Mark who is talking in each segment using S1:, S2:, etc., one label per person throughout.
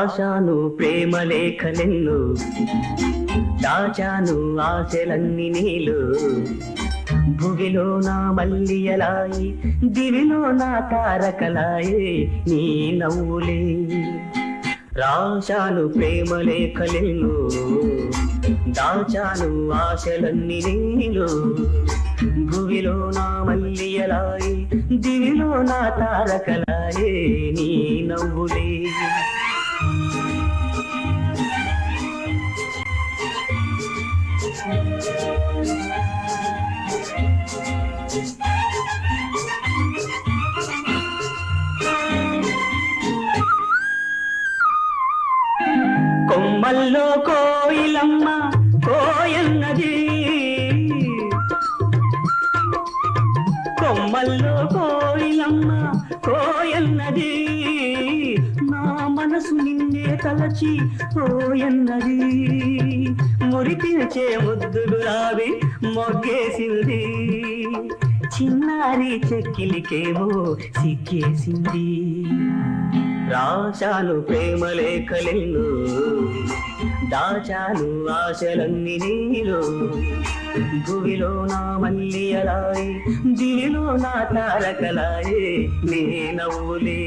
S1: రాశాను ప్రేమ లేఖలెన్ను, దాచాను ఆశలన్నీ నీలో. భువిలో నా మల్లియలాయి, దివిలో నా తారకలాయే నీ నవ్వులే. రాశాను ప్రేమ లేఖలెన్ను, దాచాను ఆశలన్నీ నీలో. భువిలో నా మల్లియలాయి, దివిలో నా తారకలాయే నీ నవ్వులే. కొమ్మల్లో కోయిలమ్మ కోయన్నది, కొమ్మల్లో కోయిలమ్మ కోయన్నది. నా మనసు నిన్నే తలచి పోయన్నది. మురిపించే ముద్దులు రావి మొగ్గేసింది, చిన్నారి చెక్కిలికేమో సిక్కేసింది. రాశాను ప్రేమ లేఖలెన్ను, దాచాను ఆశలన్నీ నీలో. భువిలో నా మల్లియలాయి, దివిలో నా తారకలాయే నీ నవ్వులే.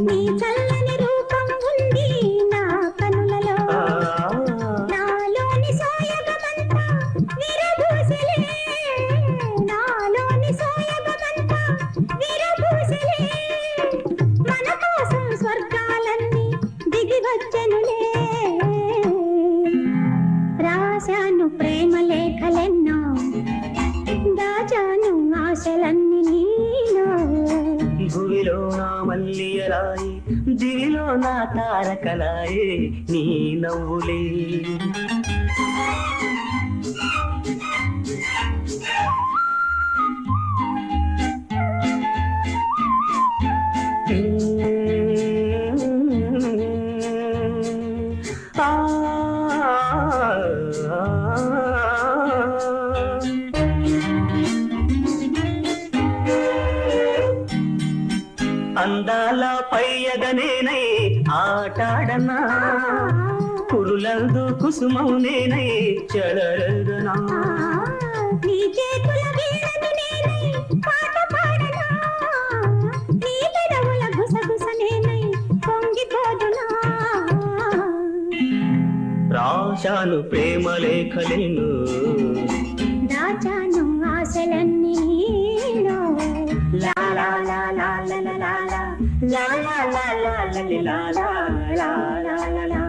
S2: నీ చల్లని రూపం ఉంది నా కనులలో, నాలోని సోయగమంతా విరబూసలే, నాలోని సోయగమంతా విరబూసలే. మన కోసం స్వర్గాలన్నీ దిగి వచ్చెనులే. రాశాను ప్రేమ లేఖలెన్నో, దాచాను ఆశలన్నీ నీలో.
S1: భువిలో నా మల్లియలాయి, దివిలో నా తారకలాయే నీ నవ్వులే. అందాల పయ్యగనేనై ఆటాడనా, కురులందు కుసుమం నేనై చెలరదనా.
S2: నీ చేతుల వీణను నేనై పాట పాడనా, నీ పెదవుల గుసగుస నేనై పొంగిపోదునా.
S1: రాశాను ప్రేమ లేఖలెన్ను,
S2: దాచాను ఆశలన్నీ నీలో.
S1: లా లా లా లా లా లా లా లా లా లా లా లా లా లా లా లా లా లా.